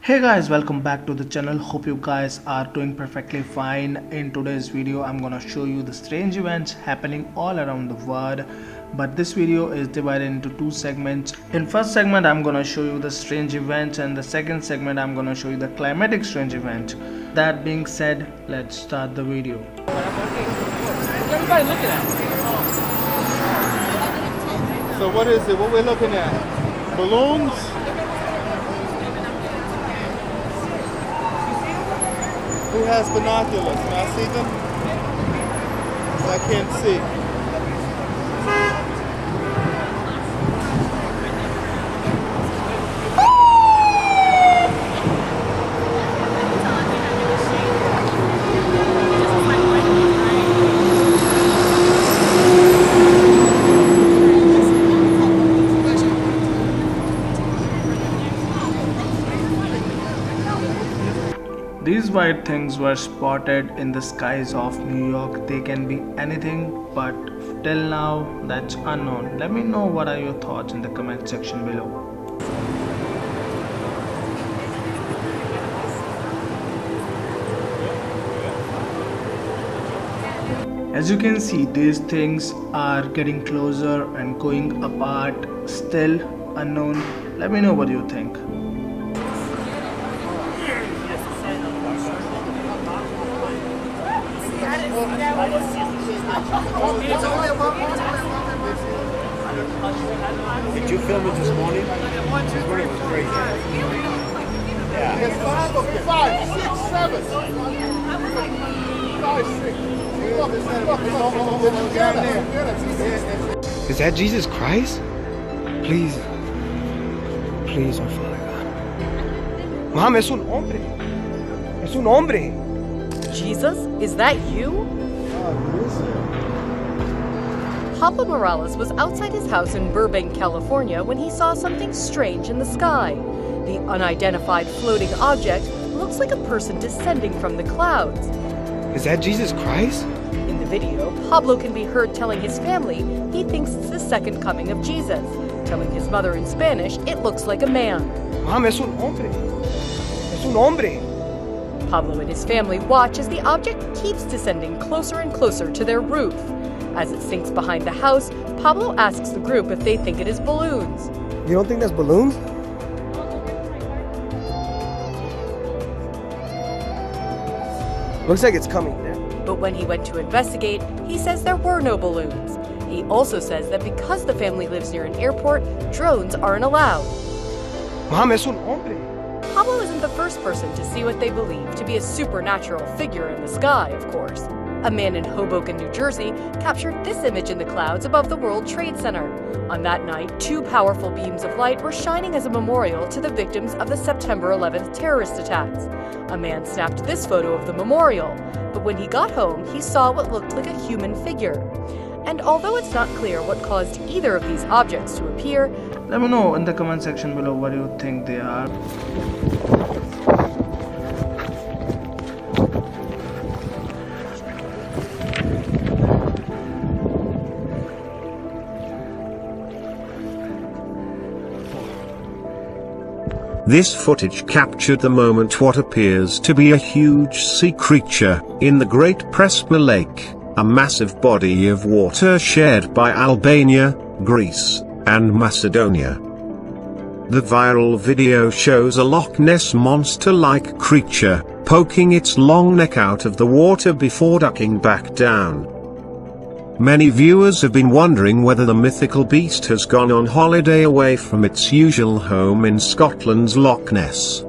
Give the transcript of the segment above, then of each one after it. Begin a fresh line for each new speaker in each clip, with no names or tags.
Hey guys, welcome back to the channel. Hope you guys are doing perfectly fine. In today's video I'm gonna show you the strange events happening all around the world, but this video is divided into two segments. In first segment I'm gonna show you the strange events, and the second segment I'm gonna show you the climatic strange event. That being said, let's start the video.
Everybody looking at? So what is it? What we're looking at? Balloons? Who has binoculars? Can I see them? 'Cause I can't see.
These white things were spotted in the skies of New York. They can be anything, but till now that's unknown. Let me know what are your thoughts in the comment section below. As you can see, these things are getting closer and going apart, still unknown. Let me know what you think.
Did you film it this morning? This morning was great. Yeah.
There's 5, 6, 7. 5, 6.
Is that Jesus Christ? Please. Please, my Father God. Mom, es un hombre. Es un hombre.
Jesus, is that you? Papa Morales was outside his house in Burbank, California when he saw something strange in the sky. The unidentified floating object looks like a person descending from the clouds.
Is that Jesus Christ?
In the video, Pablo can be heard telling his family he thinks it's the second coming of Jesus. Telling his mother in Spanish it looks like a man.
Mom, es un hombre. Es un hombre.
Pablo and his family watch as the object keeps descending closer and closer to their roof. As it sinks behind the house, Pablo asks the group if they think it is balloons.
You don't think that's balloons? Looks like it's coming now.
But when he went to investigate, he says there were no balloons. He also says that because the family lives near an airport, drones aren't allowed.
Mom, es un hombre.
Pablo isn't the first person to see what they believe to be a supernatural figure in the sky, of course. A man in Hoboken, New Jersey, captured this image in the clouds above the World Trade Center. On that night, two powerful beams of light were shining as a memorial to the victims of the September 11th terrorist attacks. A man snapped this photo of the memorial, but when he got home, he saw what looked like a human figure. And although it's not clear what caused either of these objects to appear,
Let me know in the comment section below what you think they are.
This footage captured the moment what appears to be a huge sea creature in the Great Prespa Lake, a massive body of water shared by Albania, Greece, and Macedonia. The viral video shows a Loch Ness monster-like creature, poking its long neck out of the water before ducking back down. Many viewers have been wondering whether the mythical beast has gone on holiday away from its usual home in Scotland's Loch Ness.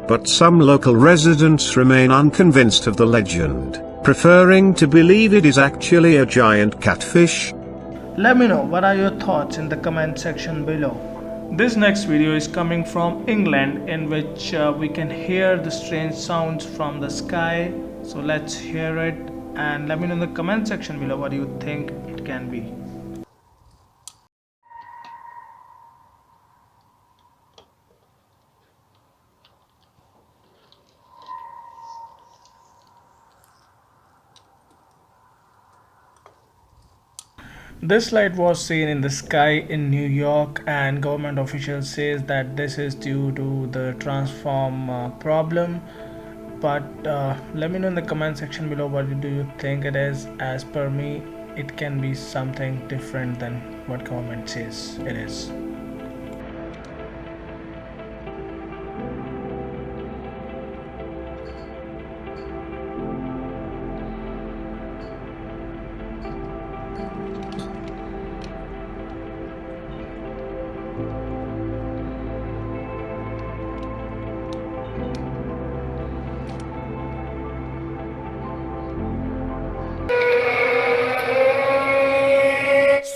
But some local residents remain unconvinced of the legend, preferring to believe it is actually a giant catfish.
Let me know what are your thoughts in the comment section below. This next video is coming from England, in which we can hear the strange sounds from the sky. So let's hear it and let me know in the comment section below what you think it can be. This light was seen in the sky in New York, and government officials says that this is due to the transform problem. But let me know in the comment section below what do you think it is. As per me, it can be something different than what government says it is.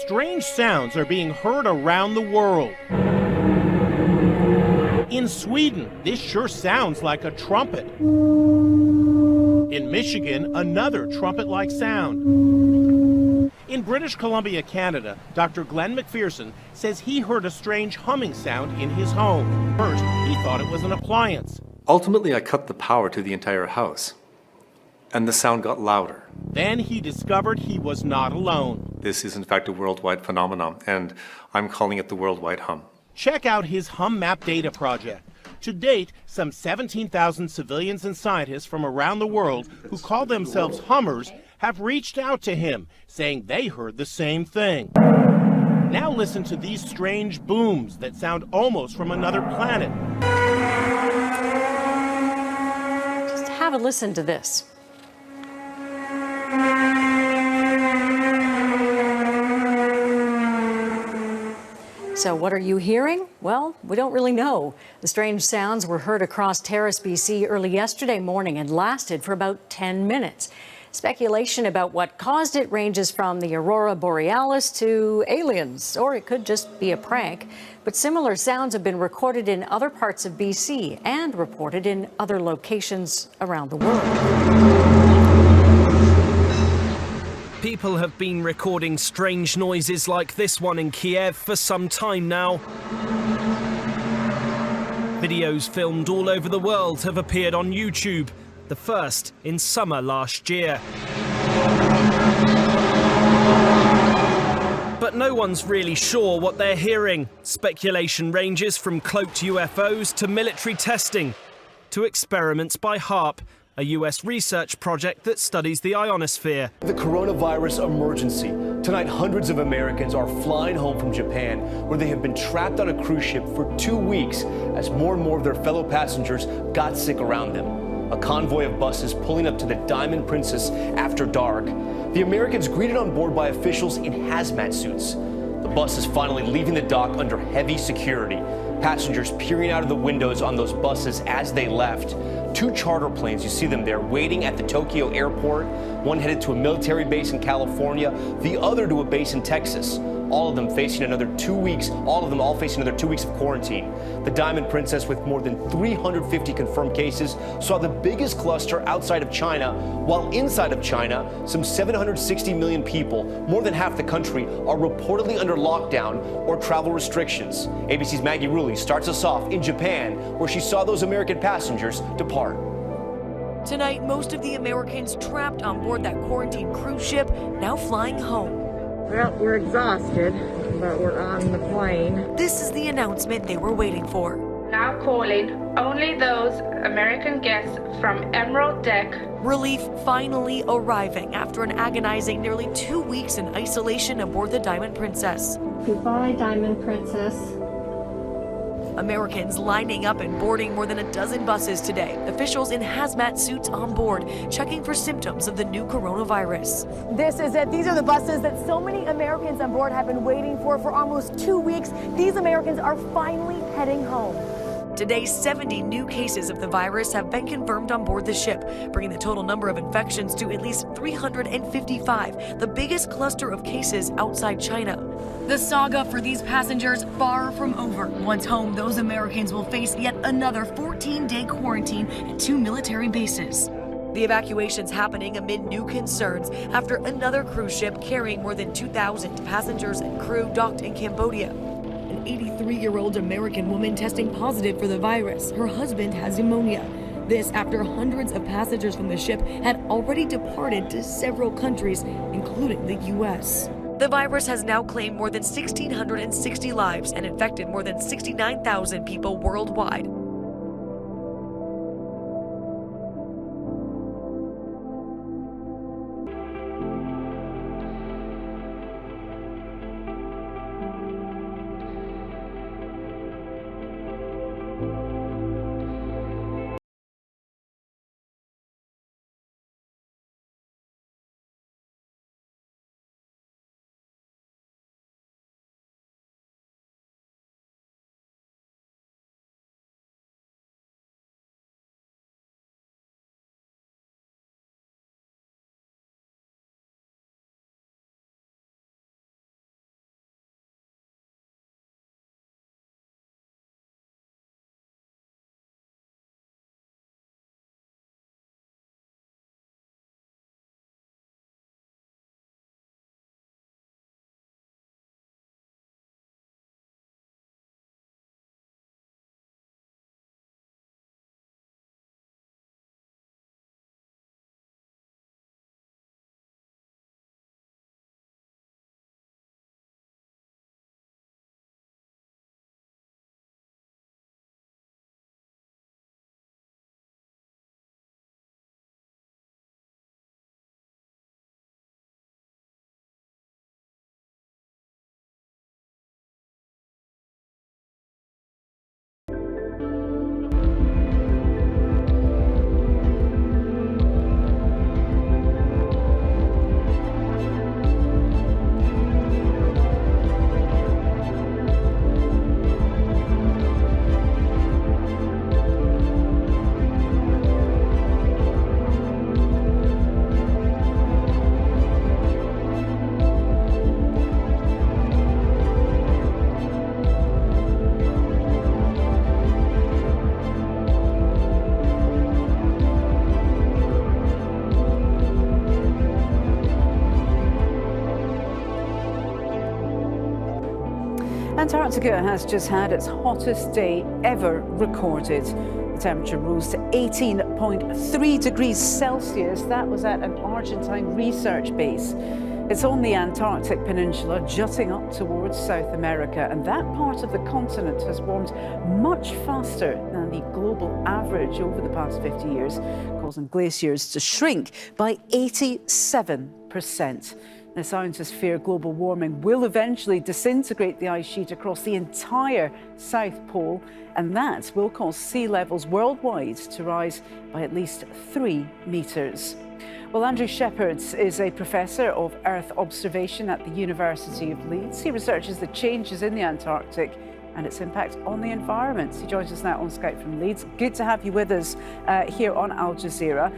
Strange sounds are being heard around the world. In Sweden, this sure sounds like a trumpet. In Michigan, another trumpet-like sound. In British Columbia, Canada, Dr. Glenn McPherson says he heard a strange humming sound in his home. First, he thought it was an appliance.
Ultimately, I cut the power to the entire house, and the sound got louder.
Then he discovered he was not alone.
This is in fact a worldwide phenomenon, and I'm calling it the worldwide hum.
Check out his Hum Map Data project. To date, some 17,000 civilians and scientists from around the world who call themselves hummers have reached out to him, saying they heard the same thing. Now listen to these strange booms that sound almost from another planet.
Just have a listen to this. So what are you hearing? Well, we don't really know. The strange sounds were heard across Terrace, BC early yesterday morning and lasted for about 10 minutes. Speculation about what caused it ranges from the aurora borealis to aliens, or it could just be a prank. But similar sounds have been recorded in other parts of BC and reported in other locations around the world.
People have been recording strange noises like this one in Kiev for some time now. Videos filmed all over the world have appeared on YouTube, the first in summer last year. But no one's really sure what they're hearing. Speculation ranges from cloaked UFOs to military testing, to experiments by HAARP, a US research project that studies the ionosphere.
The coronavirus emergency. Tonight, hundreds of Americans are flying home from Japan, where they have been trapped on a cruise ship for 2 weeks as more and more of their fellow passengers got sick around them. A convoy of buses pulling up to the Diamond Princess after dark. The Americans greeted on board by officials in hazmat suits. The bus is finally leaving the dock under heavy security. Passengers peering out of the windows on those buses as they left. 2 charter planes, you see them there, waiting at the Tokyo airport. One headed to a military base in California, the other to a base in Texas. All of them facing another 2 weeks, all facing another 2 weeks of quarantine. The Diamond Princess, with more than 350 confirmed cases, saw the biggest cluster outside of China, while inside of China, some 760 million people, more than half the country, are reportedly under lockdown or travel restrictions. ABC's Maggie Rulli starts us off in Japan, where she saw those American passengers depart.
Tonight, most of the Americans trapped on board that quarantine cruise ship now flying home.
Well, we're exhausted, but we're on the plane.
This is the announcement they were waiting for.
Now calling only those American guests from Emerald Deck.
Relief finally arriving after an agonizing nearly 2 weeks in isolation aboard the Diamond Princess.
Goodbye, Diamond Princess.
Americans lining up and boarding more than a dozen buses today. Officials in hazmat suits on board, checking for symptoms of the new coronavirus.
This is it. These are the buses that so many Americans on board have been waiting for almost 2 weeks. These Americans are finally heading home.
Today, 70 new cases of the virus have been confirmed on board the ship, bringing the total number of infections to at least 355, the biggest cluster of cases outside China. The saga for these passengers far from over. Once home, those Americans will face yet another 14-day quarantine at 2 military bases. The evacuation's happening amid new concerns after another cruise ship carrying more than 2,000 passengers and crew docked in Cambodia. An 83-year-old American woman testing positive for the virus. Her husband has pneumonia. This after hundreds of passengers from the ship had already departed to several countries, including the U.S. The virus has now claimed more than 1,660 lives and infected more than 69,000 people worldwide.
Antarctica has just had its hottest day ever recorded. The temperature rose to 18.3 degrees Celsius. That was at an Argentine research base. It's on the Antarctic Peninsula, jutting up towards South America, and that part of the continent has warmed much faster than the global average over the past 50 years, causing glaciers to shrink by 87%. Now, scientists fear global warming will eventually disintegrate the ice sheet across the entire South Pole, and that will cause sea levels worldwide to rise by at least 3 meters. Well, Andrew Shepherd is a professor of Earth observation at the University of Leeds. He researches the changes in the Antarctic and its impact on the environment. He joins us now on Skype from Leeds. Good to have you with us here on Al Jazeera.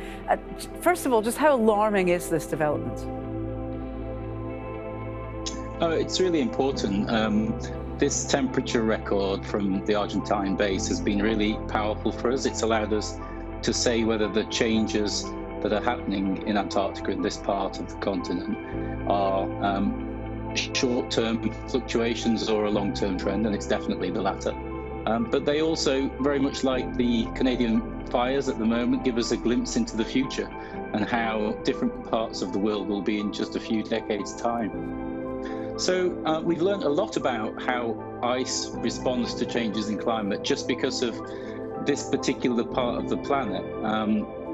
First of all, just how alarming is this development?
It's really important. This temperature record from the Argentine base has been really powerful for us. It's allowed us to say whether the changes that are happening in Antarctica, in this part of the continent, are short-term fluctuations or a long-term trend, and it's definitely the latter. But they also, very much like the Canadian fires at the moment, give us a glimpse into the future and how different parts of the world will be in just a few decades' time. So we've learned a lot about how ice responds to changes in climate just because of this particular part of the planet.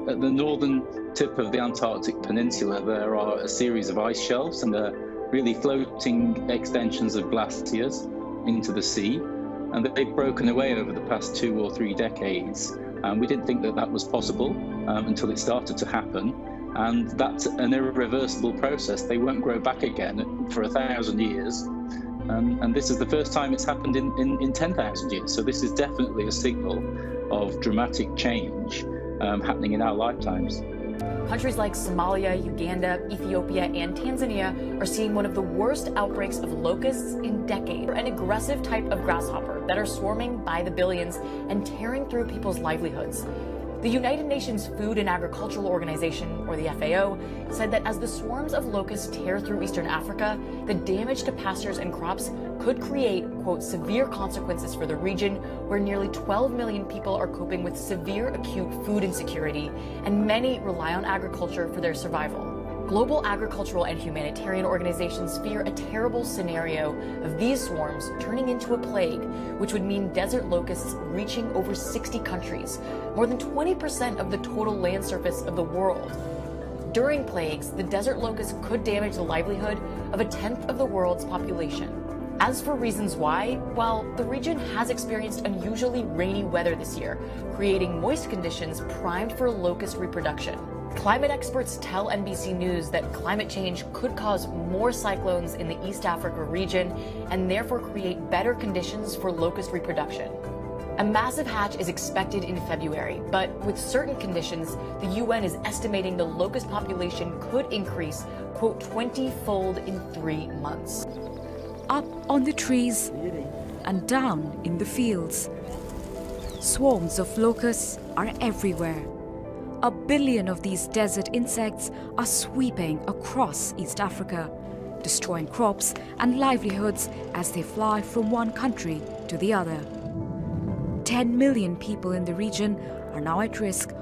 At the northern tip of the Antarctic Peninsula, there are a series of ice shelves, and they're really floating extensions of glaciers into the sea. And they've broken away over the past 2 or 3 decades. We didn't think that that was possible until it started to happen. And that's an irreversible process. They won't grow back again for 1,000 years. And this is the first time it's happened in 10,000 years. So this is definitely a signal of dramatic change happening in our lifetimes.
Countries like Somalia, Uganda, Ethiopia, and Tanzania are seeing one of the worst outbreaks of locusts in decades. An aggressive type of grasshopper that are swarming by the billions and tearing through people's livelihoods. The United Nations Food and Agricultural Organization, or the FAO, said that as the swarms of locusts tear through eastern Africa, the damage to pastures and crops could create, quote, severe consequences for the region, where nearly 12 million people are coping with severe acute food insecurity, and many rely on agriculture for their survival. Global agricultural and humanitarian organizations fear a terrible scenario of these swarms turning into a plague, which would mean desert locusts reaching over 60 countries, more than 20% of the total land surface of the world. During plagues, the desert locust could damage the livelihood of a tenth of the world's population. As for reasons why, well, the region has experienced unusually rainy weather this year, creating moist conditions primed for locust reproduction. Climate experts tell NBC News that climate change could cause more cyclones in the East Africa region and therefore create better conditions for locust reproduction. A massive hatch is expected in February, but with certain conditions, the UN is estimating the locust population could increase, quote, 20-fold in 3 months.
Up on the trees and down in the fields, swarms of locusts are everywhere. 1 billion of these desert insects are sweeping across East Africa, destroying crops and livelihoods as they fly from one country to the other. 10 million people in the region are now at risk